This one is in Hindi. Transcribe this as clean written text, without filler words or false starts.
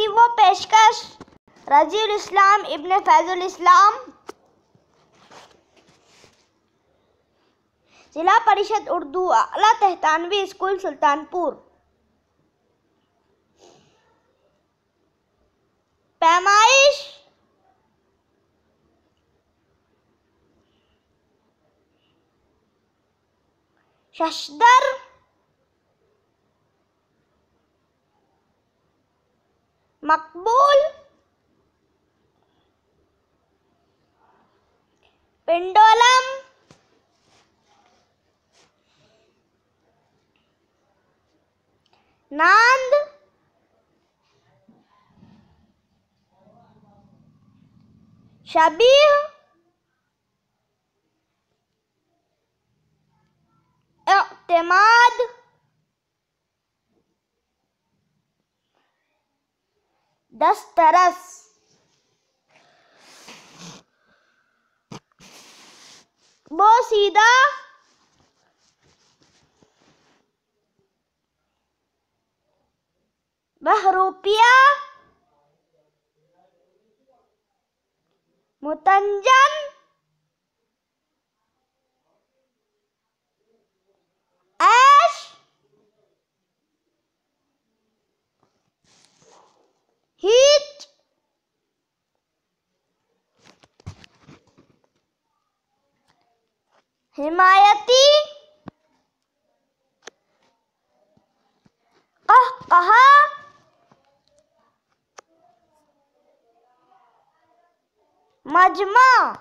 वो पेशकश रजीउल इस्लाम इब्न फैजुल इस्लाम, जिला परिषद उर्दू आला तहतानवी स्कूल सुल्तानपुर। पैमाइश शशदर, मकबूल, पिंडोलम, नांद, शबीह, इत्तेमाद, दस्तरस, बोसीदा, बहरूपिया, मुतंजन, ऐश, हीट, हिमायती, कहकहा, मजमा।